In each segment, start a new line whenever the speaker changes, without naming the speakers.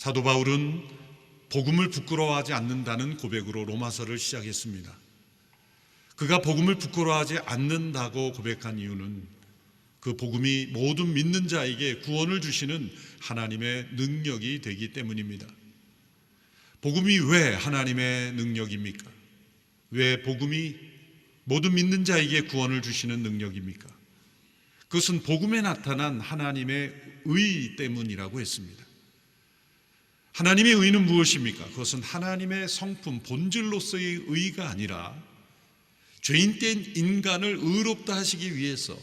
사도 바울은 복음을 부끄러워하지 않는다는 고백으로 로마서를 시작했습니다. 그가 복음을 부끄러워하지 않는다고 고백한 이유는 그 복음이 모든 믿는 자에게 구원을 주시는 하나님의 능력이 되기 때문입니다. 복음이 왜 하나님의 능력입니까? 왜 복음이 모든 믿는 자에게 구원을 주시는 능력입니까? 그것은 복음에 나타난 하나님의 의 때문이라고 했습니다. 하나님의 의는 무엇입니까? 그것은 하나님의 성품, 본질로서의 의가 아니라 죄인된 인간을 의롭다 하시기 위해서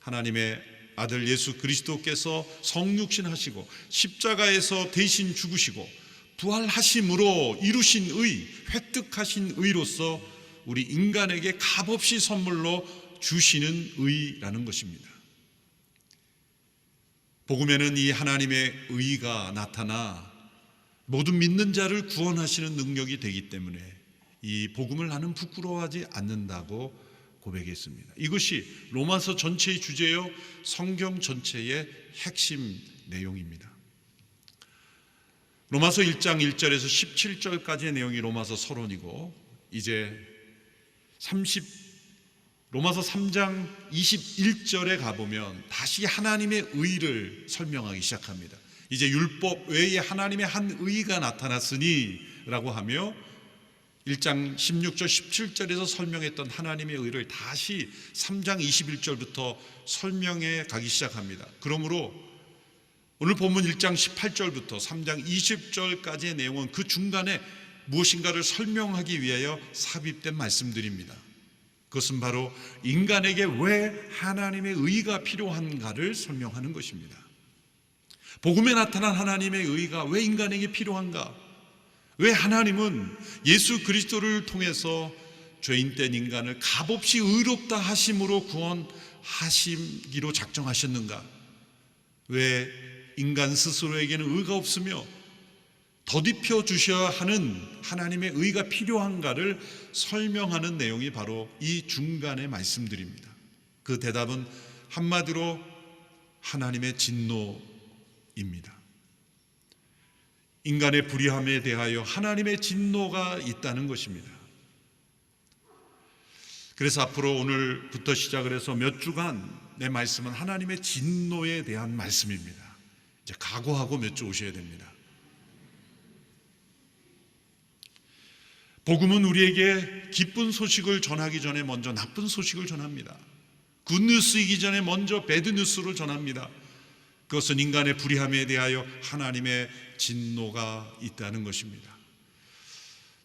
하나님의 아들 예수 그리스도께서 성육신하시고 십자가에서 대신 죽으시고 부활하심으로 이루신 의, 획득하신 의로서 우리 인간에게 값없이 선물로 주시는 의라는 것입니다. 복음에는 이 하나님의 의가 나타나 모든 믿는 자를 구원하시는 능력이 되기 때문에 이 복음을 나는 부끄러워하지 않는다고 고백했습니다. 이것이 로마서 전체의 주제요, 성경 전체의 핵심 내용입니다. 로마서 1장 1절에서 17절까지의 내용이 로마서 서론이고, 이제 로마서 3장 21절에 가보면 다시 하나님의 의를 설명하기 시작합니다. 이제 율법 외에 하나님의 한 의가 나타났으니 라고 하며 1장 16절 17절에서 설명했던 하나님의 의를 다시 3장 21절부터 설명해 가기 시작합니다. 그러므로 오늘 본문 1장 18절부터 3장 20절까지의 내용은 그 중간에 무엇인가를 설명하기 위하여 삽입된 말씀들입니다. 그것은 바로 인간에게 왜 하나님의 의가 필요한가를 설명하는 것입니다. 복음에 나타난 하나님의 의가 왜 인간에게 필요한가? 왜 하나님은 예수 그리스도를 통해서 죄인된 인간을 값없이 의롭다 하심으로 구원하시기로 작정하셨는가? 왜 인간 스스로에게는 의가 없으며 더딥혀 주셔야 하는 하나님의 의가 필요한가를 설명하는 내용이 바로 이 중간의 말씀들입니다. 그 대답은 한마디로 하나님의 진노입니다. 인간의 불의함에 대하여 하나님의 진노가 있다는 것입니다. 그래서 앞으로 오늘부터 시작을 해서 몇 주간 내 말씀은 하나님의 진노에 대한 말씀입니다. 이제 각오하고 몇 주 오셔야 됩니다. 복음은 우리에게 기쁜 소식을 전하기 전에 먼저 나쁜 소식을 전합니다. 굿뉴스이기 전에 먼저 배드뉴스를 전합니다. 그것은 인간의 불의함에 대하여 하나님의 진노가 있다는 것입니다.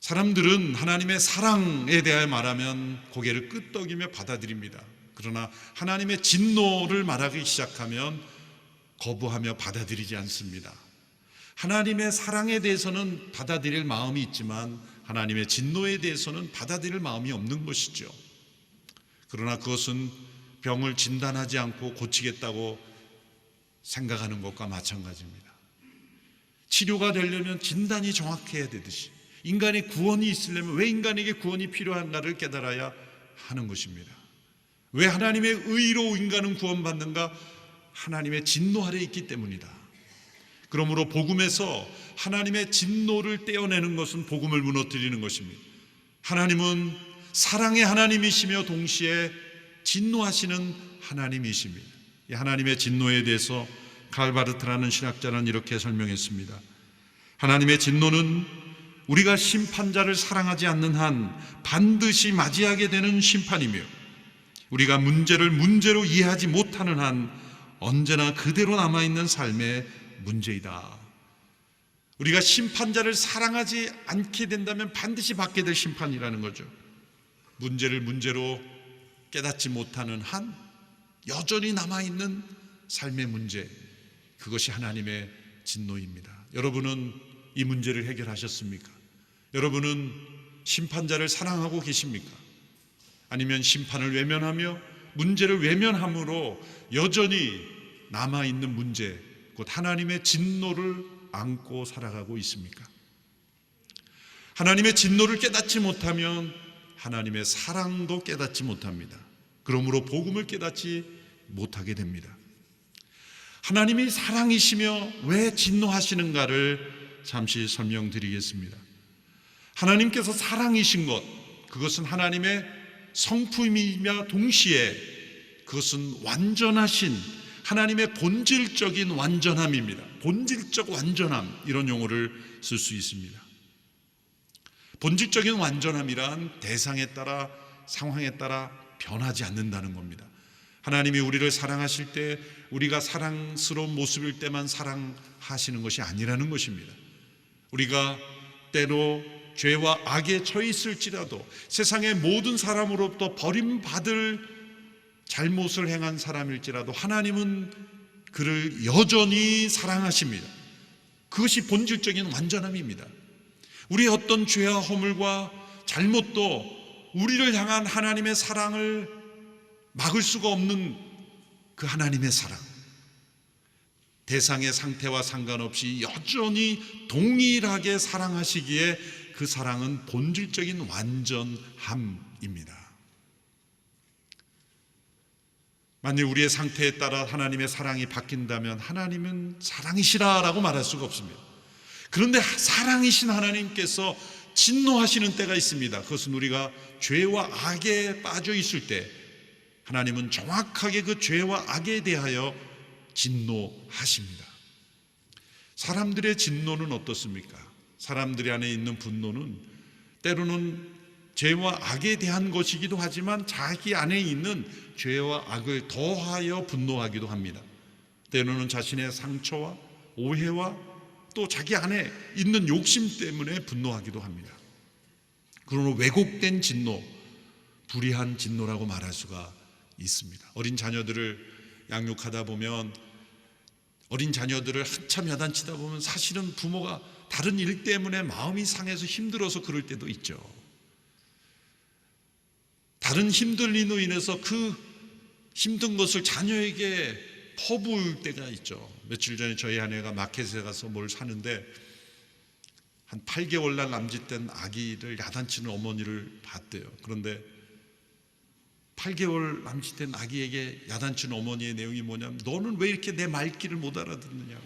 사람들은 하나님의 사랑에 대하여 말하면 고개를 끄덕이며 받아들입니다. 그러나 하나님의 진노를 말하기 시작하면 거부하며 받아들이지 않습니다. 하나님의 사랑에 대해서는 받아들일 마음이 있지만 하나님의 진노에 대해서는 받아들일 마음이 없는 것이죠. 그러나 그것은 병을 진단하지 않고 고치겠다고 생각하는 것과 마찬가지입니다. 치료가 되려면 진단이 정확해야 되듯이 인간의 구원이 있으려면 왜 인간에게 구원이 필요한가를 깨달아야 하는 것입니다. 왜 하나님의 의로 인간은 구원받는가? 하나님의 진노 아래 있기 때문이다. 그러므로 복음에서 하나님의 진노를 떼어내는 것은 복음을 무너뜨리는 것입니다. 하나님은 사랑의 하나님이시며 동시에 진노하시는 하나님이십니다. 이 하나님의 진노에 대해서 칼바르트라는 신학자는 이렇게 설명했습니다. 하나님의 진노는 우리가 심판자를 사랑하지 않는 한 반드시 맞이하게 되는 심판이며 우리가 문제를 문제로 이해하지 못하는 한 언제나 그대로 남아있는 삶의 문제이다. 우리가 심판자를 사랑하지 않게 된다면 반드시 받게 될 심판이라는 거죠. 문제를 문제로 깨닫지 못하는 한 여전히 남아있는 삶의 문제, 그것이 하나님의 진노입니다. 여러분은 이 문제를 해결하셨습니까? 여러분은 심판자를 사랑하고 계십니까? 아니면 심판을 외면하며 문제를 외면함으로 여전히 남아있는 문제, 곧 하나님의 진노를 안고 살아가고 있습니까? 하나님의 진노를 깨닫지 못하면 하나님의 사랑도 깨닫지 못합니다. 그러므로 복음을 깨닫지 못하게 됩니다. 하나님이 사랑이시며 왜 진노하시는가를 잠시 설명드리겠습니다. 하나님께서 사랑이신 것, 그것은 하나님의 성품이며 동시에 그것은 완전하신 하나님의 본질적인 완전함입니다. 본질적 완전함, 이런 용어를 쓸 수 있습니다. 본질적인 완전함이란 대상에 따라, 상황에 따라 변하지 않는다는 겁니다. 하나님이 우리를 사랑하실 때 우리가 사랑스러운 모습일 때만 사랑하시는 것이 아니라는 것입니다. 우리가 때로 죄와 악에 처해 있을지라도, 세상의 모든 사람으로부터 버림받을 잘못을 행한 사람일지라도 하나님은 그를 여전히 사랑하십니다. 그것이 본질적인 완전함입니다. 우리의 어떤 죄와 허물과 잘못도 우리를 향한 하나님의 사랑을 막을 수가 없는 그 하나님의 사랑, 대상의 상태와 상관없이 여전히 동일하게 사랑하시기에 그 사랑은 본질적인 완전함입니다. 만일 우리의 상태에 따라 하나님의 사랑이 바뀐다면 하나님은 사랑이시라라고 말할 수가 없습니다. 그런데 사랑이신 하나님께서 진노하시는 때가 있습니다. 그것은 우리가 죄와 악에 빠져 있을 때 하나님은 정확하게 그 죄와 악에 대하여 진노하십니다. 사람들의 진노는 어떻습니까? 사람들이 안에 있는 분노는 때로는 죄와 악에 대한 것이기도 하지만 자기 안에 있는 죄와 악을 더하여 분노하기도 합니다. 때로는 자신의 상처와 오해와 또 자기 안에 있는 욕심 때문에 분노하기도 합니다. 그러나 왜곡된 진노, 불의한 진노라고 말할 수가 있습니다. 어린 자녀들을 양육하다 보면, 어린 자녀들을 한참 야단치다 보면 사실은 부모가 다른 일 때문에 마음이 상해서 힘들어서 그럴 때도 있죠. 다른 힘들림으로 인해서 그 힘든 것을 자녀에게 퍼부을 때가 있죠. 며칠 전에 저희 아내가 마켓에 가서 뭘 사는데 한 8개월 날 남짓된 아기를 야단치는 어머니를 봤대요. 그런데 8개월 남짓된 아기에게 야단치는 어머니의 내용이 뭐냐면, 너는 왜 이렇게 내 말귀를 못 알아듣느냐고.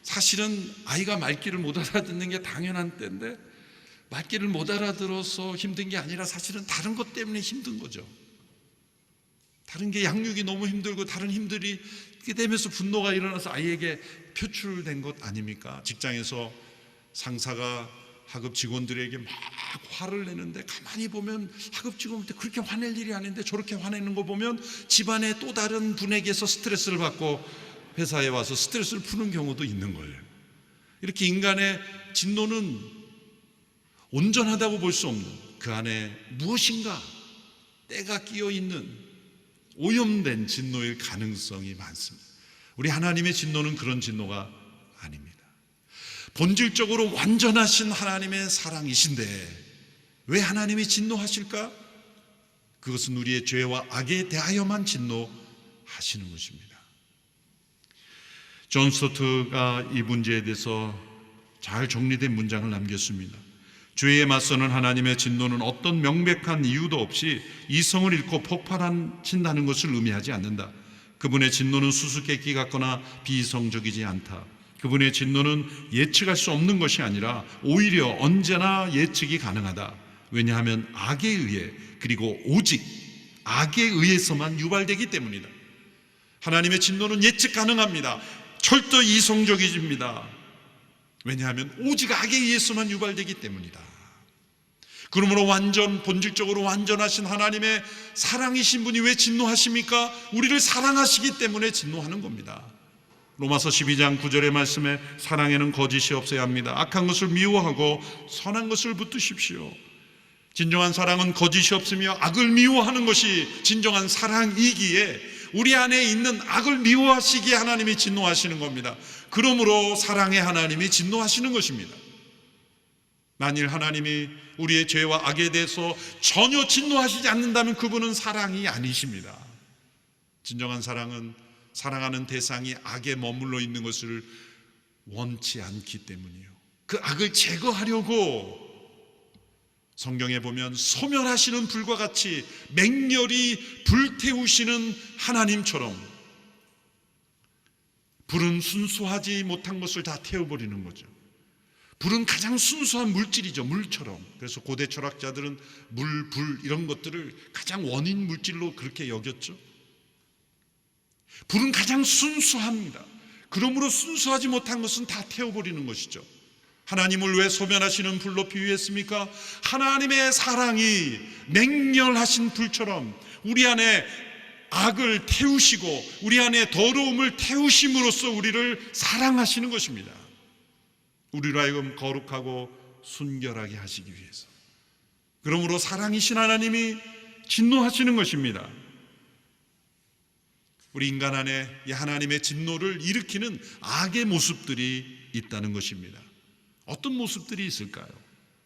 사실은 아이가 말귀를 못 알아듣는 게 당연한 때인데 말귀를 못 알아들어서 힘든 게 아니라 사실은 다른 것 때문에 힘든 거죠. 다른 게 양육이 너무 힘들고 다른 힘들이 되면서 분노가 일어나서 아이에게 표출된 것 아닙니까? 직장에서 상사가 하급 직원들에게 막 화를 내는데 가만히 보면 하급 직원한테 그렇게 화낼 일이 아닌데 저렇게 화내는 거 보면 집안의 또 다른 분에게서 스트레스를 받고 회사에 와서 스트레스를 푸는 경우도 있는 거예요. 이렇게 인간의 진노는 온전하다고 볼 수 없는, 그 안에 무엇인가 때가 끼어 있는 오염된 진노일 가능성이 많습니다. 우리 하나님의 진노는 그런 진노가 아닙니다. 본질적으로 완전하신 하나님의 사랑이신데 왜 하나님이 진노하실까? 그것은 우리의 죄와 악에 대하여만 진노하시는 것입니다. 존 스토트가 이 문제에 대해서 잘 정리된 문장을 남겼습니다. 죄에 맞서는 하나님의 진노는 어떤 명백한 이유도 없이 이성을 잃고 폭발하신다는 것을 의미하지 않는다. 그분의 진노는 수수께끼 같거나 비이성적이지 않다. 그분의 진노는 예측할 수 없는 것이 아니라 오히려 언제나 예측이 가능하다. 왜냐하면 악에 의해, 그리고 오직 악에 의해서만 유발되기 때문이다. 하나님의 진노는 예측 가능합니다. 철저히 이성적입니다. 왜냐하면 오직 악에 의해서만 유발되기 때문이다. 그러므로 본질적으로 완전하신 하나님의 사랑이신 분이 왜 진노하십니까? 우리를 사랑하시기 때문에 진노하는 겁니다. 로마서 12장 9절의 말씀에 사랑에는 거짓이 없어야 합니다. 악한 것을 미워하고 선한 것을 붙드십시오. 진정한 사랑은 거짓이 없으며 악을 미워하는 것이 진정한 사랑이기에 우리 안에 있는 악을 미워하시기에 하나님이 진노하시는 겁니다. 그러므로 사랑의 하나님이 진노하시는 것입니다. 만일 하나님이 우리의 죄와 악에 대해서 전혀 진노하시지 않는다면 그분은 사랑이 아니십니다. 진정한 사랑은 사랑하는 대상이 악에 머물러 있는 것을 원치 않기 때문이에요. 그 악을 제거하려고 성경에 보면 소멸하시는 불과 같이 맹렬히 불태우시는 하나님처럼 불은 순수하지 못한 것을 다 태워버리는 거죠. 불은 가장 순수한 물질이죠. 물처럼. 그래서 고대 철학자들은 물, 불 이런 것들을 가장 원인 물질로 그렇게 여겼죠. 불은 가장 순수합니다. 그러므로 순수하지 못한 것은 다 태워버리는 것이죠. 하나님을 왜 소멸하시는 불로 비유했습니까? 하나님의 사랑이 맹렬하신 불처럼 우리 안에 악을 태우시고 우리 안에 더러움을 태우심으로써 우리를 사랑하시는 것입니다. 우리로 하여금 거룩하고 순결하게 하시기 위해서. 그러므로 사랑이신 하나님이 진노하시는 것입니다. 우리 인간 안에 이 하나님의 진노를 일으키는 악의 모습들이 있다는 것입니다. 어떤 모습들이 있을까요?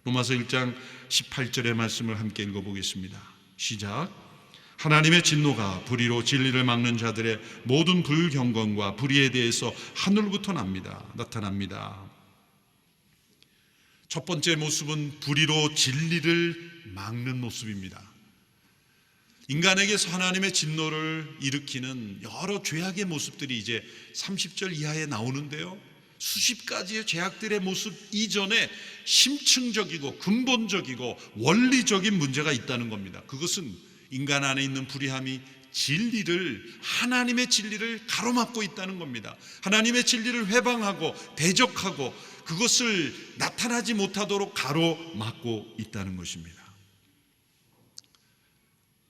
로마서 1장 18절의 말씀을 함께 읽어보겠습니다. 시작. 하나님의 진노가 불의로 진리를 막는 자들의 모든 불경건과 불의에 대해서 하늘로부터 나타납니다. 첫 번째 모습은 불의로 진리를 막는 모습입니다. 인간에게서 하나님의 진노를 일으키는 여러 죄악의 모습들이 이제 30절 이하에 나오는데요, 수십 가지의 죄악들의 모습 이전에 심층적이고 근본적이고 원리적인 문제가 있다는 겁니다. 그것은 인간 안에 있는 불의함이 하나님의 진리를 가로막고 있다는 겁니다. 하나님의 진리를 회방하고 대적하고 그것을 나타나지 못하도록 가로막고 있다는 것입니다.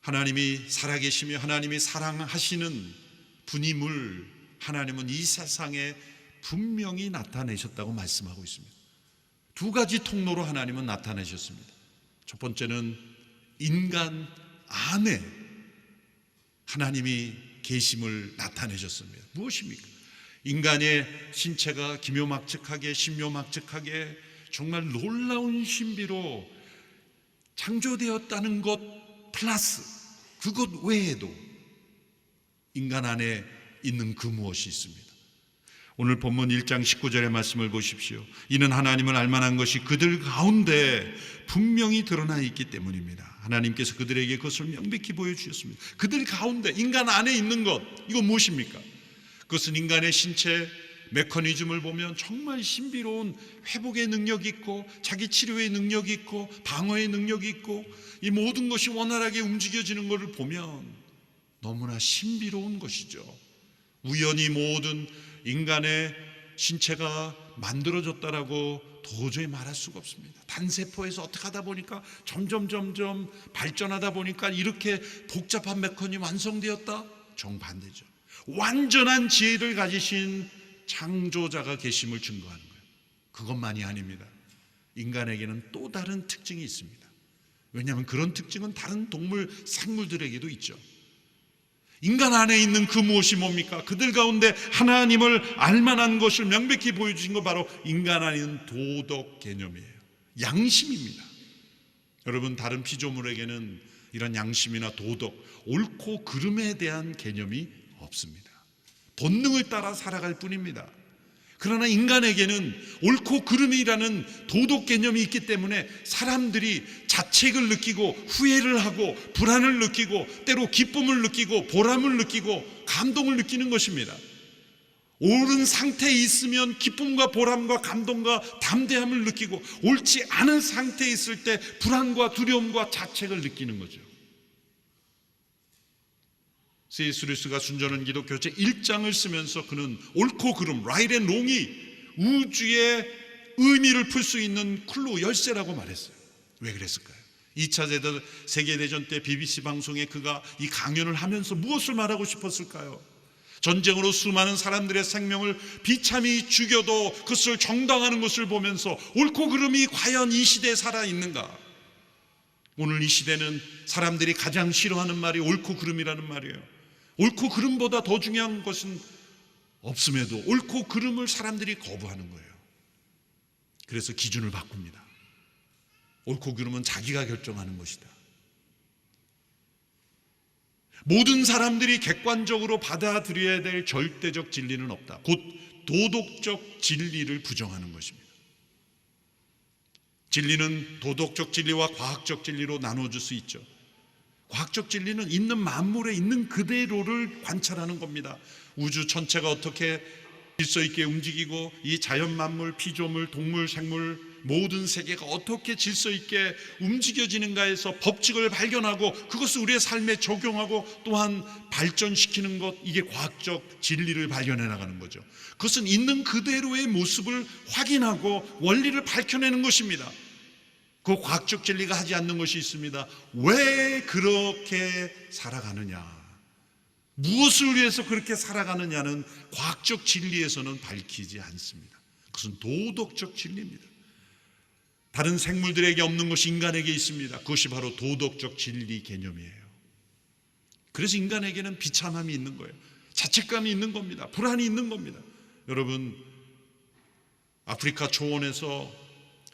하나님이 살아계시며 하나님이 사랑하시는 분임을 하나님은 이 세상에 분명히 나타내셨다고 말씀하고 있습니다. 두 가지 통로로 하나님은 나타내셨습니다. 첫 번째는 인간 안에 하나님이 계심을 나타내셨습니다. 무엇입니까? 인간의 신체가 기묘막측하게 신묘막측하게 정말 놀라운 신비로 창조되었다는 것 플러스 그것 외에도 인간 안에 있는 그 무엇이 있습니다. 오늘 본문 1장 19절의 말씀을 보십시오. 이는 하나님을 알만한 것이 그들 가운데 분명히 드러나 있기 때문입니다. 하나님께서 그들에게 그것을 명백히 보여주셨습니다. 그들 가운데 인간 안에 있는 것, 이거 무엇입니까? 그것은 인간의 신체 메커니즘을 보면 정말 신비로운 회복의 능력이 있고 자기 치료의 능력이 있고 방어의 능력이 있고 이 모든 것이 원활하게 움직여지는 것을 보면 너무나 신비로운 것이죠. 우연히 모든 인간의 신체가 만들어졌다라고 도저히 말할 수가 없습니다. 단세포에서 어떻게 하다 보니까 점점 발전하다 보니까 이렇게 복잡한 메커니즘이 완성되었다? 정반대죠. 완전한 지혜를 가지신 창조자가 계심을 증거하는 거예요. 그것만이 아닙니다. 인간에게는 또 다른 특징이 있습니다. 왜냐하면 그런 특징은 다른 동물, 생물들에게도 있죠. 인간 안에 있는 그 무엇이 뭡니까? 그들 가운데 하나님을 알만한 것을 명백히 보여주신 것 바로 인간 안에 있는 도덕 개념이에요. 양심입니다. 여러분, 다른 피조물에게는 이런 양심이나 도덕, 옳고 그름에 대한 개념이 없습니다. 본능을 따라 살아갈 뿐입니다. 그러나 인간에게는 옳고 그름이라는 도덕 개념이 있기 때문에 사람들이 자책을 느끼고 후회를 하고 불안을 느끼고 때로 기쁨을 느끼고 보람을 느끼고 감동을 느끼는 것입니다. 옳은 상태에 있으면 기쁨과 보람과 감동과 담대함을 느끼고 옳지 않은 상태에 있을 때 불안과 두려움과 자책을 느끼는 거죠. C.S. 루이스가 순전한 기독교 제1장을 쓰면서 그는 옳고 그름, right and wrong이 우주의 의미를 풀 수 있는 클로 열쇠라고 말했어요. 왜 그랬을까요? 2차 세계대전 때 BBC 방송에 그가 이 강연을 하면서 무엇을 말하고 싶었을까요? 전쟁으로 수많은 사람들의 생명을 비참히 죽여도 그것을 정당하는 것을 보면서 옳고 그름이 과연 이 시대에 살아있는가? 오늘 이 시대는 사람들이 가장 싫어하는 말이 옳고 그름이라는 말이에요. 옳고 그름보다 더 중요한 것은 없음에도 옳고 그름을 사람들이 거부하는 거예요. 그래서 기준을 바꿉니다. 옳고 그름은 자기가 결정하는 것이다. 모든 사람들이 객관적으로 받아들여야 될 절대적 진리는 없다. 곧 도덕적 진리를 부정하는 것입니다. 진리는 도덕적 진리와 과학적 진리로 나눠질 수 있죠. 과학적 진리는 있는 만물에 있는 그대로를 관찰하는 겁니다. 우주 전체가 어떻게 질서 있게 움직이고 이 자연 만물, 피조물, 동물, 생물 모든 세계가 어떻게 질서 있게 움직여지는가에서 법칙을 발견하고 그것을 우리의 삶에 적용하고 또한 발전시키는 것, 이게 과학적 진리를 발견해 나가는 거죠. 그것은 있는 그대로의 모습을 확인하고 원리를 밝혀내는 것입니다. 그 과학적 진리가 하지 않는 것이 있습니다. 왜 그렇게 살아가느냐, 무엇을 위해서 그렇게 살아가느냐는 과학적 진리에서는 밝히지 않습니다. 그것은 도덕적 진리입니다. 다른 생물들에게 없는 것이 인간에게 있습니다. 그것이 바로 도덕적 진리 개념이에요. 그래서 인간에게는 비참함이 있는 거예요. 자책감이 있는 겁니다. 불안이 있는 겁니다. 여러분, 아프리카 초원에서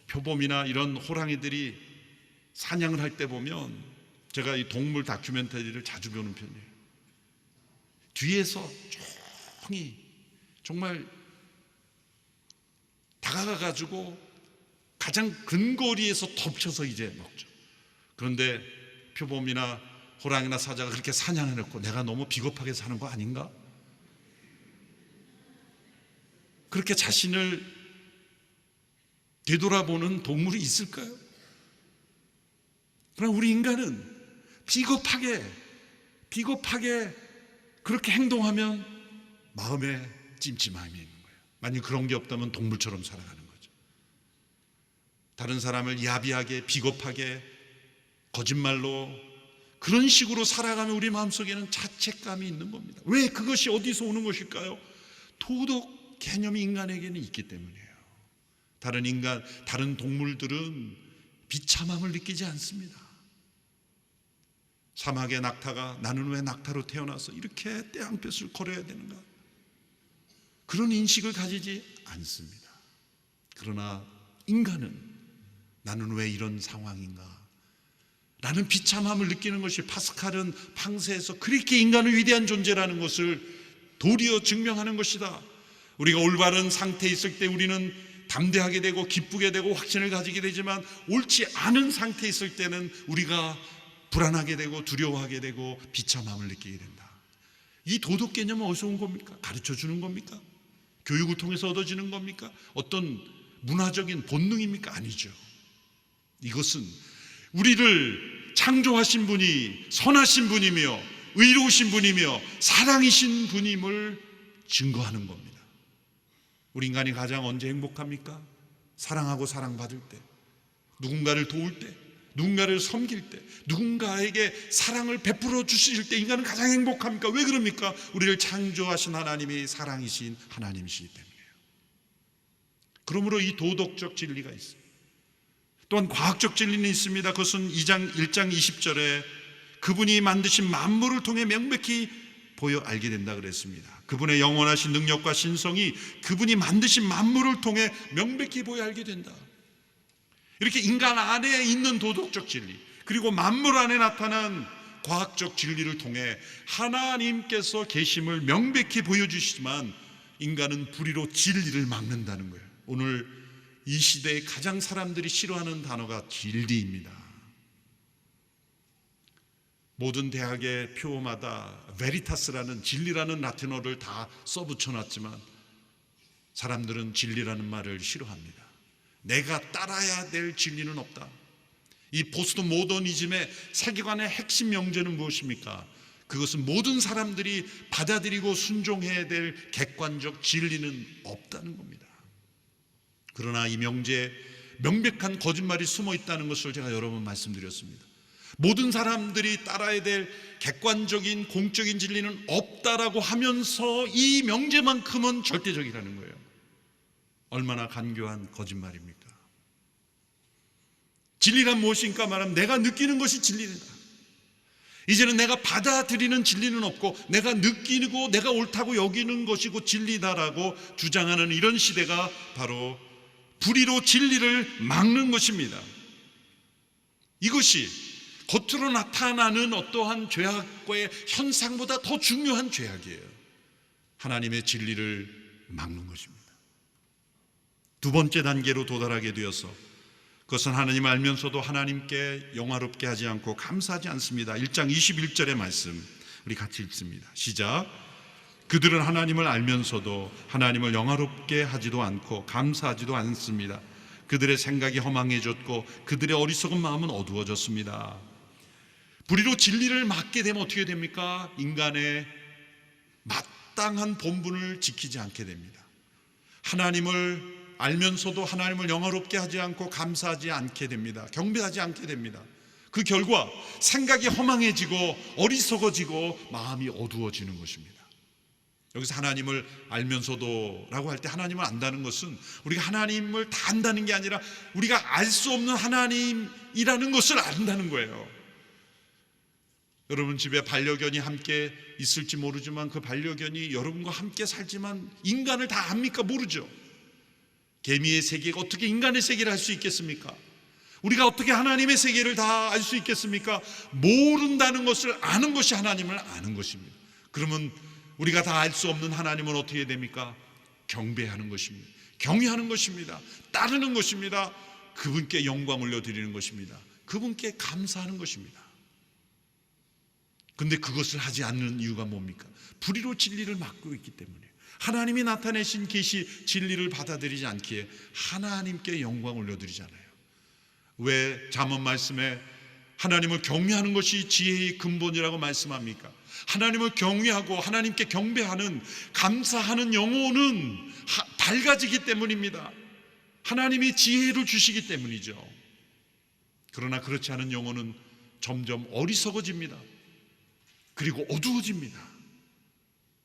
표범이나 이런 호랑이들이 사냥을 할 때 보면, 제가 이 동물 다큐멘터리를 자주 보는 편이에요. 뒤에서 조용히 정말 다가가가지고 가장 근거리에서 덮쳐서 이제 먹죠. 그런데 표범이나 호랑이나 사자가 그렇게 사냥해놓고 내가 너무 비겁하게 사는 거 아닌가? 그렇게 자신을 되돌아보는 동물이 있을까요? 그러나 우리 인간은 비겁하게 그렇게 행동하면 마음에 찜찜함이 있는 거예요. 만약 그런 게 없다면 동물처럼 살아가는 거죠. 다른 사람을 야비하게, 비겁하게, 거짓말로 그런 식으로 살아가면 우리 마음속에는 자책감이 있는 겁니다. 왜 그것이 어디서 오는 것일까요? 도덕 개념이 인간에게는 있기 때문이에요. 다른 동물들은 비참함을 느끼지 않습니다. 사막의 낙타가 나는 왜 낙타로 태어나서 이렇게 떼양볕을 걸어야 되는가? 그런 인식을 가지지 않습니다. 그러나 인간은 나는 왜 이런 상황인가? 라는 비참함을 느끼는 것이 파스칼은 팡세에서 그렇게 인간은 위대한 존재라는 것을 도리어 증명하는 것이다. 우리가 올바른 상태에 있을 때 우리는 담대하게 되고 기쁘게 되고 확신을 가지게 되지만 옳지 않은 상태에 있을 때는 우리가 불안하게 되고 두려워하게 되고 비참함을 느끼게 된다. 이 도덕 개념은 어디서 온 겁니까? 가르쳐 주는 겁니까? 교육을 통해서 얻어지는 겁니까? 어떤 문화적인 본능입니까? 아니죠. 이것은 우리를 창조하신 분이 선하신 분이며 의로우신 분이며 사랑이신 분임을 증거하는 겁니다. 우리 인간이 가장 언제 행복합니까? 사랑하고 사랑받을 때, 누군가를 도울 때, 누군가를 섬길 때, 누군가에게 사랑을 베풀어 주실 때 인간은 가장 행복합니까? 왜 그럽니까? 우리를 창조하신 하나님이 사랑이신 하나님이시기 때문이에요. 그러므로 이 도덕적 진리가 있습니다. 또한 과학적 진리는 있습니다. 그것은 1장 20절에 그분이 만드신 만물을 통해 명백히 보여 알게 된다 그랬습니다. 그분의 영원하신 능력과 신성이 그분이 만드신 만물을 통해 명백히 보여 알게 된다. 이렇게 인간 안에 있는 도덕적 진리, 그리고 만물 안에 나타난 과학적 진리를 통해 하나님께서 계심을 명백히 보여주시지만 인간은 불의로 진리를 막는다는 거예요. 오늘 이 시대에 가장 사람들이 싫어하는 단어가 진리입니다. 모든 대학의 표마다 베리타스라는 진리라는 라틴어를 다 써붙여놨지만 사람들은 진리라는 말을 싫어합니다. 내가 따라야 될 진리는 없다. 이 포스트 모더니즘의 세계관의 핵심 명제는 무엇입니까? 그것은 모든 사람들이 받아들이고 순종해야 될 객관적 진리는 없다는 겁니다. 그러나 이 명제에 명백한 거짓말이 숨어 있다는 것을 제가 여러 번 말씀드렸습니다. 모든 사람들이 따라야 될 객관적인 공적인 진리는 없다라고 하면서 이 명제만큼은 절대적이라는 거예요. 얼마나 간교한 거짓말입니까? 진리란 무엇인가 말하면 내가 느끼는 것이 진리다. 이제는 내가 받아들이는 진리는 없고 내가 느끼고 내가 옳다고 여기는 것이고 진리다라고 주장하는 이런 시대가 바로 불의로 진리를 막는 것입니다. 이것이 겉으로 나타나는 어떠한 죄악과의 현상보다 더 중요한 죄악이에요. 하나님의 진리를 막는 것입니다. 두 번째 단계로 도달하게 되어서 그것은 하나님 알면서도 하나님께 영화롭게 하지 않고 감사하지 않습니다. 1장 21절의 말씀 우리 같이 읽습니다. 시작. 그들은 하나님을 알면서도 하나님을 영화롭게 하지도 않고 감사하지도 않습니다. 그들의 생각이 허망해졌고 그들의 어리석은 마음은 어두워졌습니다. 불의로 진리를 막게 되면 어떻게 됩니까? 인간의 마땅한 본분을 지키지 않게 됩니다. 하나님을 알면서도 하나님을 영화롭게 하지 않고 감사하지 않게 됩니다. 경배하지 않게 됩니다. 그 결과 생각이 허망해지고 어리석어지고 마음이 어두워지는 것입니다. 여기서 하나님을 알면서도 라고 할 때 하나님을 안다는 것은 우리가 하나님을 다 안다는 게 아니라 우리가 알 수 없는 하나님이라는 것을 안다는 거예요. 여러분 집에 반려견이 함께 있을지 모르지만 그 반려견이 여러분과 함께 살지만 인간을 다 압니까? 모르죠. 개미의 세계가 어떻게 인간의 세계를 알 수 있겠습니까? 우리가 어떻게 하나님의 세계를 다 알 수 있겠습니까? 모른다는 것을 아는 것이 하나님을 아는 것입니다. 그러면 우리가 다 알 수 없는 하나님은 어떻게 됩니까? 경배하는 것입니다. 경외하는 것입니다. 따르는 것입니다. 그분께 영광 올려드리는 것입니다. 그분께 감사하는 것입니다. 근데 그것을 하지 않는 이유가 뭡니까? 불의로 진리를 막고 있기 때문에, 하나님이 나타내신 계시 진리를 받아들이지 않기에 하나님께 영광 올려드리잖아요. 왜 잠언 말씀에 하나님을 경외하는 것이 지혜의 근본이라고 말씀합니까? 하나님을 경외하고 하나님께 경배하는, 감사하는 영혼은 밝아지기 때문입니다. 하나님이 지혜를 주시기 때문이죠. 그러나 그렇지 않은 영혼은 점점 어리석어집니다. 그리고 어두워집니다.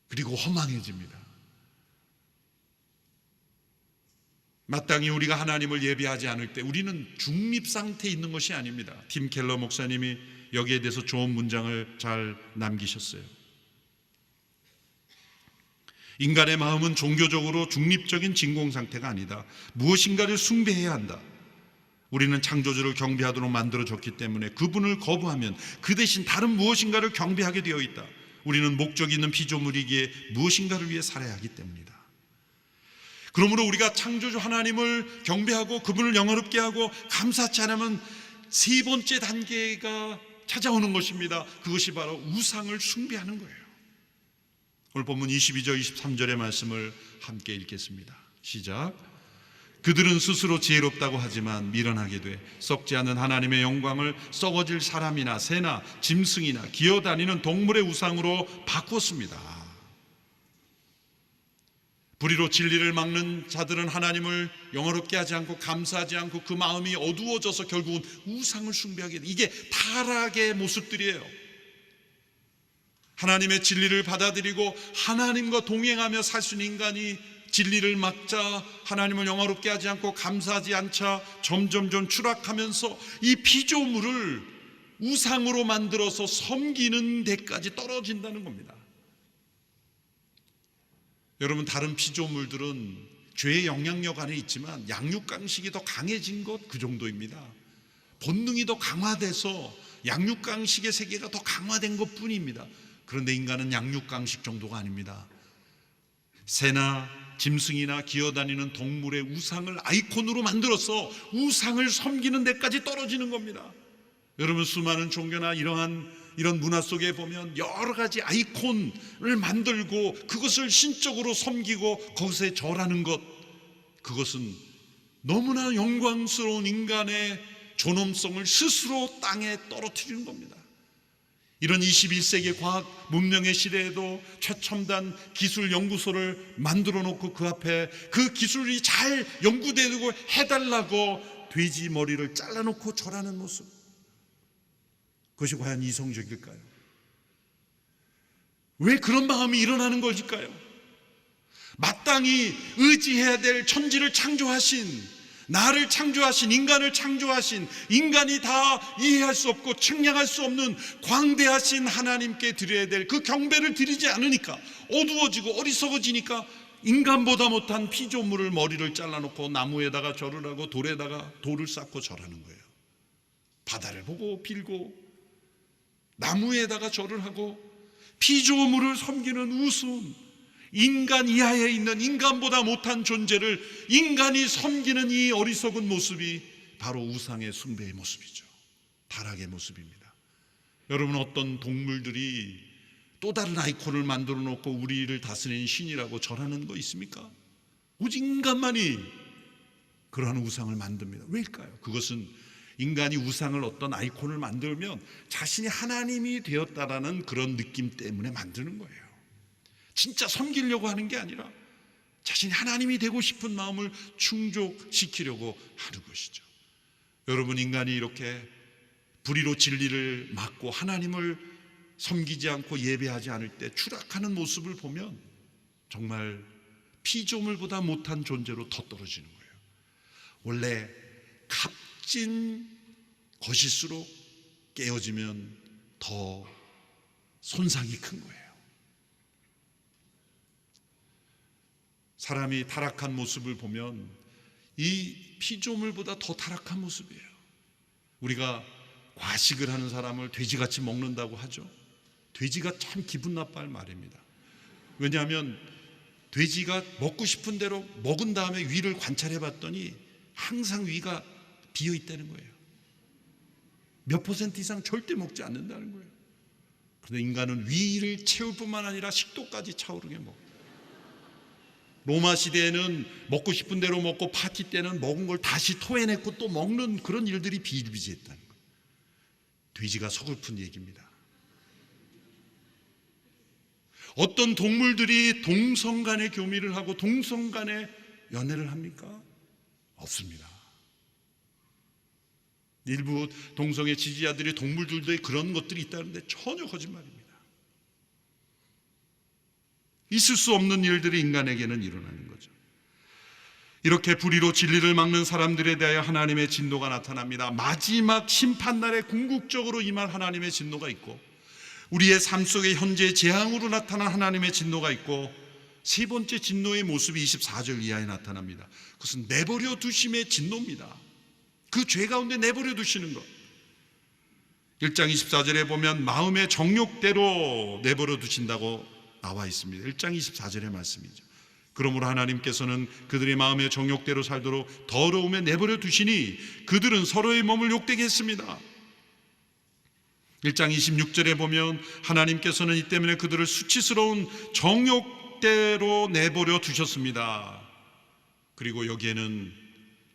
그리고 허망해집니다. 마땅히 우리가 하나님을 예배하지 않을 때 우리는 중립 상태에 있는 것이 아닙니다. 팀 켈러 목사님이 여기에 대해서 좋은 문장을 잘 남기셨어요. 인간의 마음은 종교적으로 중립적인 진공 상태가 아니다. 무엇인가를 숭배해야 한다. 우리는 창조주를 경배하도록 만들어졌기 때문에 그분을 거부하면 그 대신 다른 무엇인가를 경배하게 되어 있다. 우리는 목적이 있는 피조물이기에 무엇인가를 위해 살아야 하기 때문이다. 그러므로 우리가 창조주 하나님을 경배하고 그분을 영화롭게 하고 감사치 않으면 세 번째 단계가 찾아오는 것입니다. 그것이 바로 우상을 숭배하는 거예요. 오늘 본문 22절 23절의 말씀을 함께 읽겠습니다. 시작. 그들은 스스로 지혜롭다고 하지만 미련하게 돼 썩지 않는 하나님의 영광을 썩어질 사람이나 새나 짐승이나 기어다니는 동물의 우상으로 바꿨습니다. 불의로 진리를 막는 자들은 하나님을 영화롭게 하지 않고 감사하지 않고 그 마음이 어두워져서 결국은 우상을 숭배하게 돼. 이게 타락의 모습들이에요. 하나님의 진리를 받아들이고 하나님과 동행하며 살 수 있는 인간이 진리를 막자, 하나님을 영화롭게 하지 않고 감사하지 않자 점점점 추락하면서 이 피조물을 우상으로 만들어서 섬기는 데까지 떨어진다는 겁니다. 여러분, 다른 피조물들은 죄의 영향력 안에 있지만 양육강식이 더 강해진 것 그 정도입니다. 본능이 더 강화돼서 양육강식의 세계가 더 강화된 것 뿐입니다. 그런데 인간은 양육강식 정도가 아닙니다. 새나 짐승이나 기어다니는 동물의 우상을 아이콘으로 만들어서 우상을 섬기는 데까지 떨어지는 겁니다. 여러분, 수많은 종교나 이런 문화 속에 보면 여러 가지 아이콘을 만들고 그것을 신적으로 섬기고 거기에 절하는 것, 그것은 너무나 영광스러운 인간의 존엄성을 스스로 땅에 떨어뜨리는 겁니다. 이런 21세기 과학 문명의 시대에도 최첨단 기술 연구소를 만들어 놓고 그 앞에 그 기술이 잘 연구되고 해달라고 돼지 머리를 잘라놓고 절하는 모습, 그것이 과연 이성적일까요? 왜 그런 마음이 일어나는 것일까요? 마땅히 의지해야 될 천지를 창조하신, 나를 창조하신, 인간을 창조하신, 인간이 다 이해할 수 없고 측량할 수 없는 광대하신 하나님께 드려야 될 그 경배를 드리지 않으니까 어두워지고 어리석어지니까 인간보다 못한 피조물을 머리를 잘라놓고 나무에다가 절을 하고 돌에다가 돌을 쌓고 절하는 거예요. 바다를 보고 빌고 나무에다가 절을 하고 피조물을 섬기는 우스운, 인간 이하에 있는 인간보다 못한 존재를 인간이 섬기는 이 어리석은 모습이 바로 우상의 숭배의 모습이죠. 타락의 모습입니다. 여러분, 어떤 동물들이 또 다른 아이콘을 만들어 놓고 우리를 다스리는 신이라고 전하는 거 있습니까? 오직 인간만이 그러한 우상을 만듭니다. 왜일까요? 그것은 인간이 우상을 어떤 아이콘을 만들면 자신이 하나님이 되었다라는 그런 느낌 때문에 만드는 거예요. 진짜 섬기려고 하는 게 아니라 자신이 하나님이 되고 싶은 마음을 충족시키려고 하는 것이죠. 여러분, 인간이 이렇게 불의로 진리를 막고 하나님을 섬기지 않고 예배하지 않을 때 추락하는 모습을 보면 정말 피조물보다 못한 존재로 더 떨어지는 거예요. 원래 값진 것일수록 깨어지면 더 손상이 큰 거예요. 사람이 타락한 모습을 보면 이 피조물보다 더 타락한 모습이에요. 우리가 과식을 하는 사람을 돼지같이 먹는다고 하죠. 돼지가 참 기분 나빠할 말입니다. 왜냐하면 돼지가 먹고 싶은 대로 먹은 다음에 위를 관찰해 봤더니 항상 위가 비어 있다는 거예요. 몇 퍼센트 이상 절대 먹지 않는다는 거예요. 그런데 인간은 위를 채울 뿐만 아니라 식도까지 차오르게 먹어요. 로마 시대에는 먹고 싶은 대로 먹고 파티 때는 먹은 걸 다시 토해내고 또 먹는 그런 일들이 비일비재했다는 거예요. 돼지가 서글픈 얘기입니다. 어떤 동물들이 동성 간의 교미를 하고 동성 간의 연애를 합니까? 없습니다. 일부 동성애 지지자들이 동물들도 그런 것들이 있다는데 전혀 거짓말입니다. 있을 수 없는 일들이 인간에게는 일어나는 거죠. 이렇게 불의로 진리를 막는 사람들에 대하여 하나님의 진노가 나타납니다. 마지막 심판날에 궁극적으로 임할 하나님의 진노가 있고, 우리의 삶 속에 현재 재앙으로 나타난 하나님의 진노가 있고, 세 번째 진노의 모습이 24절 이하에 나타납니다. 그것은 내버려 두심의 진노입니다. 그 죄 가운데 내버려 두시는 것. 1장 24절에 보면 마음의 정욕대로 내버려 두신다고 나와 있습니다. 1장 24절의 말씀이죠. 그러므로 하나님께서는 그들의 마음의 정욕대로 살도록 더러움에 내버려 두시니 그들은 서로의 몸을 욕되게 했습니다. 1장 26절에 보면 하나님께서는 이 때문에 그들을 수치스러운 정욕대로 내버려 두셨습니다. 그리고 여기에는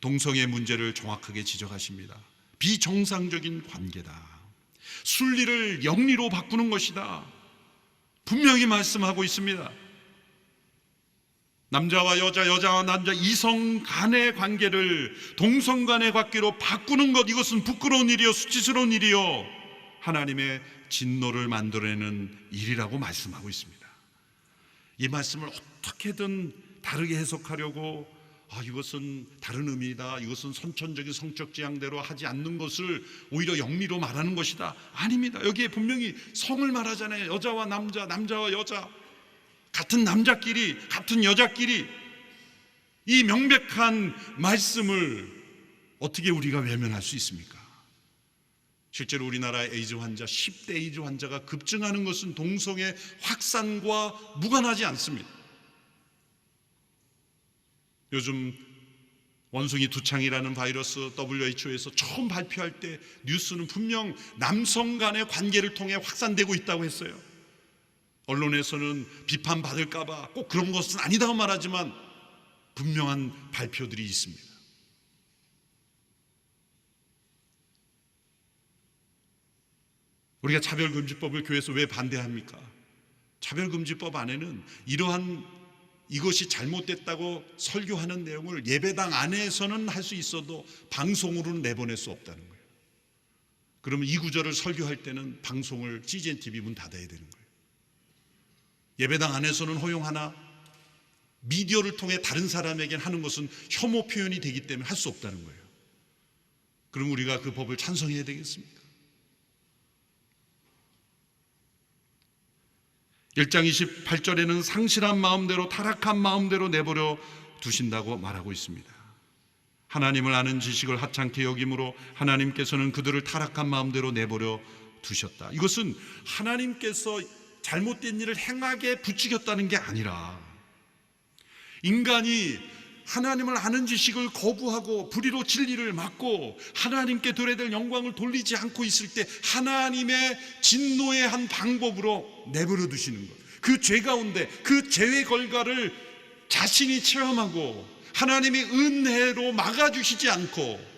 동성애 문제를 정확하게 지적하십니다. 비정상적인 관계다. 순리를 영리로 바꾸는 것이다. 분명히 말씀하고 있습니다. 남자와 여자, 여자와 남자, 이성 간의 관계를 동성 간의 관계로 바꾸는 것, 이것은 부끄러운 일이요 수치스러운 일이요 하나님의 진노를 만들어내는 일이라고 말씀하고 있습니다. 이 말씀을 어떻게든 다르게 해석하려고 이것은 다른 의미다, 이것은 선천적인 성적 지향대로 하지 않는 것을 오히려 영리로 말하는 것이다. 아닙니다. 여기에 분명히 성을 말하잖아요. 여자와 남자, 남자와 여자, 같은 남자끼리, 같은 여자끼리. 이 명백한 말씀을 어떻게 우리가 외면할 수 있습니까? 실제로 우리나라의 에이즈 환자, 10대 에이즈 환자가 급증하는 것은 동성애 확산과 무관하지 않습니다. 요즘 원숭이 두창이라는 바이러스 WHO에서 처음 발표할 때 뉴스는 분명 남성 간의 관계를 통해 확산되고 있다고 했어요. 언론에서는 비판받을까 봐 꼭 그런 것은 아니다고 말하지만 분명한 발표들이 있습니다. 우리가 차별금지법을 교회에서 왜 반대합니까? 차별금지법 안에는 이것이 잘못됐다고 설교하는 내용을 예배당 안에서는 할 수 있어도 방송으로는 내보낼 수 없다는 거예요. 그러면 이 구절을 설교할 때는 방송을 CGN TV 문 닫아야 되는 거예요. 예배당 안에서는 허용하나 미디어를 통해 다른 사람에게 하는 것은 혐오 표현이 되기 때문에 할 수 없다는 거예요. 그럼 우리가 그 법을 찬성해야 되겠습니까? 1장 28절에는 상실한 마음대로, 타락한 마음대로 내버려 두신다고 말하고 있습니다. 하나님을 아는 지식을 하찮게 여김으로 하나님께서는 그들을 타락한 마음대로 내버려 두셨다. 이것은 하나님께서 잘못된 일을 행하게 부추겼다는 게 아니라 인간이 하나님을 아는 지식을 거부하고 불의로 진리를 막고 하나님께 드려야 될 영광을 돌리지 않고 있을 때 하나님의 진노의 한 방법으로 내버려 두시는 것, 그 죄 가운데 그 죄의 결과를 자신이 체험하고 하나님이 은혜로 막아주시지 않고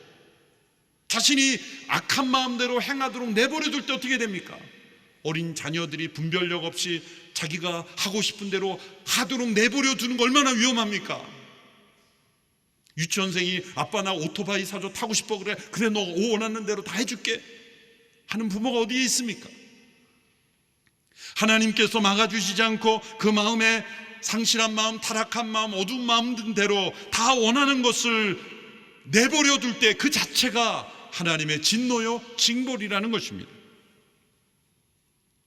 자신이 악한 마음대로 행하도록 내버려 둘 때 어떻게 됩니까? 어린 자녀들이 분별력 없이 자기가 하고 싶은 대로 하도록 내버려 두는 거 얼마나 위험합니까? 유치원생이 아빠 나 오토바이 사줘, 타고 싶어. 그래 너 원하는 대로 다 해줄게 하는 부모가 어디에 있습니까? 하나님께서 막아주시지 않고 그 마음에 상실한 마음, 타락한 마음, 어두운 마음대로 다 원하는 것을 내버려 둘 때 그 자체가 하나님의 진노요 징벌이라는 것입니다.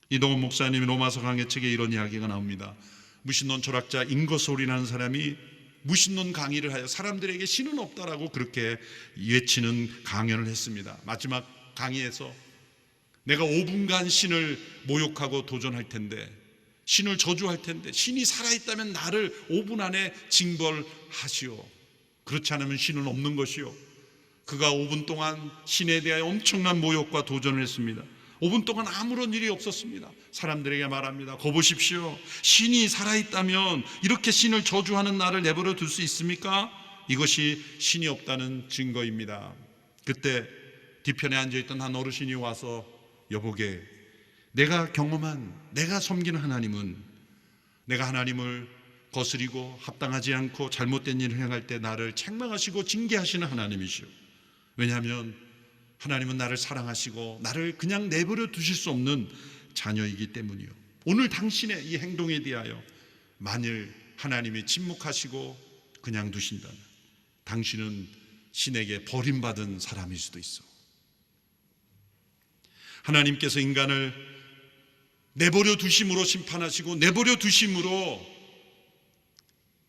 이동훈 목사님이 로마서 강해 책에 이런 이야기가 나옵니다. 무신론 철학자 잉거솔이라는 사람이 무신론 강의를 하여 사람들에게 신은 없다라고 그렇게 외치는 강연을 했습니다. 마지막 강의에서 내가 5분간 신을 모욕하고 도전할 텐데, 신을 저주할 텐데, 신이 살아있다면 나를 5분 안에 징벌하시오. 그렇지 않으면 신은 없는 것이요. 그가 5분 동안 신에 대하여 엄청난 모욕과 도전을 했습니다. 5분 동안 아무런 일이 없었습니다. 사람들에게 말합니다. 거보십시오. 신이 살아있다면 이렇게 신을 저주하는 나를 내버려 둘 수 있습니까? 이것이 신이 없다는 증거입니다. 그때 뒤편에 앉아있던 한 어르신이 와서 여보게, 내가 경험한, 내가 섬기는 하나님은 내가 하나님을 거스리고 합당하지 않고 잘못된 일을 행할 때 나를 책망하시고 징계하시는 하나님이시오. 왜냐하면 하나님은 나를 사랑하시고 나를 그냥 내버려 두실 수 없는 자녀이기 때문이요. 오늘 당신의 이 행동에 대하여 만일 하나님이 침묵하시고 그냥 두신다면 당신은 신에게 버림받은 사람일 수도 있어. 하나님께서 인간을 내버려 두심으로 심판하시고 내버려 두심으로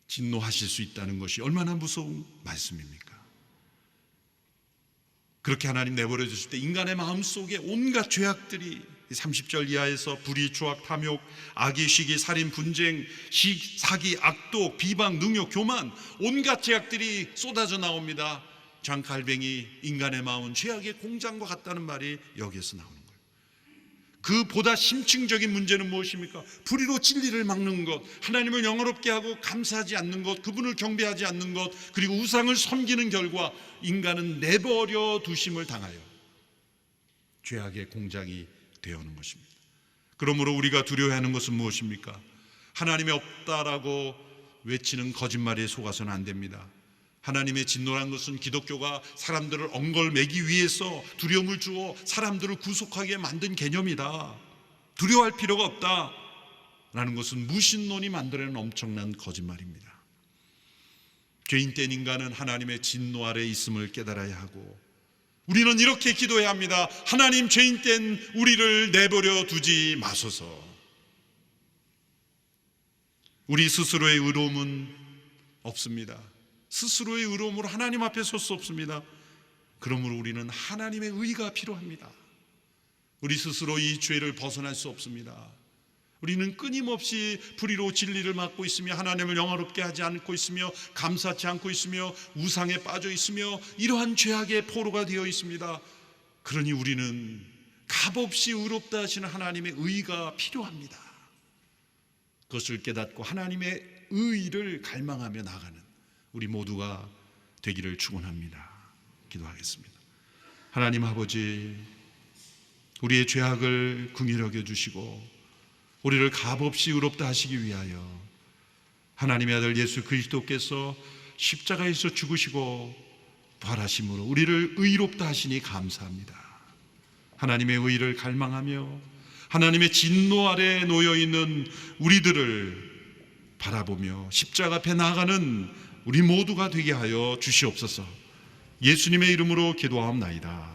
진노하실 수 있다는 것이 얼마나 무서운 말씀입니까? 그렇게 하나님 내버려 두실 때 인간의 마음속에 온갖 죄악들이 30절 이하에서 불의, 추악, 탐욕, 악의, 시기, 살인, 분쟁, 사기, 악독, 비방, 능욕, 교만, 온갖 죄악들이 쏟아져 나옵니다. 장칼뱅이, 인간의 마음은 죄악의 공장과 같다는 말이 여기에서 나오는 거예요. 그 보다 심층적인 문제는 무엇입니까? 불의로 진리를 막는 것, 하나님을 영어롭게 하고 감사하지 않는 것, 그분을 경배하지 않는 것, 그리고 우상을 섬기는 결과 인간은 내버려 두심을 당하여 죄악의 공장이 되어오는 것입니다. 그러므로 우리가 두려워하는 것은 무엇입니까? 하나님이 없다라고 외치는 거짓말에 속아서는 안 됩니다. 하나님의 진노란 것은 기독교가 사람들을 엉걸매기 위해서 두려움을 주어 사람들을 구속하게 만든 개념이다. 두려워할 필요가 없다라는 것은 무신론이 만들어낸 엄청난 거짓말입니다. 죄인된 인간은 하나님의 진노 아래 있음을 깨달아야 하고, 우리는 이렇게 기도해야 합니다. 하나님, 죄인된 우리를 내버려 두지 마소서. 우리 스스로의 의로움은 없습니다. 스스로의 의로움으로 하나님 앞에 설 수 없습니다. 그러므로 우리는 하나님의 의가 필요합니다. 우리 스스로 이 죄를 벗어날 수 없습니다. 우리는 끊임없이 불의로 진리를 막고 있으며 하나님을 영화롭게 하지 않고 있으며 감사치 않고 있으며 우상에 빠져 있으며 이러한 죄악의 포로가 되어 있습니다. 그러니 우리는 값없이 의롭다 하시는 하나님의 의가 필요합니다. 그것을 깨닫고 하나님의 의를 갈망하며 나가는 우리 모두가 되기를 축원합니다. 기도하겠습니다. 하나님 아버지, 우리의 죄악을 긍휼히 여겨주시고 우리를 값없이 의롭다 하시기 위하여 하나님의 아들 예수 그리스도께서 십자가에서 죽으시고 부활하심으로 우리를 의롭다 하시니 감사합니다. 하나님의 의를 갈망하며 하나님의 진노 아래 놓여있는 우리들을 바라보며 십자가 앞에 나아가는 우리 모두가 되게 하여 주시옵소서. 예수님의 이름으로 기도하옵나이다.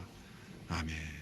아멘.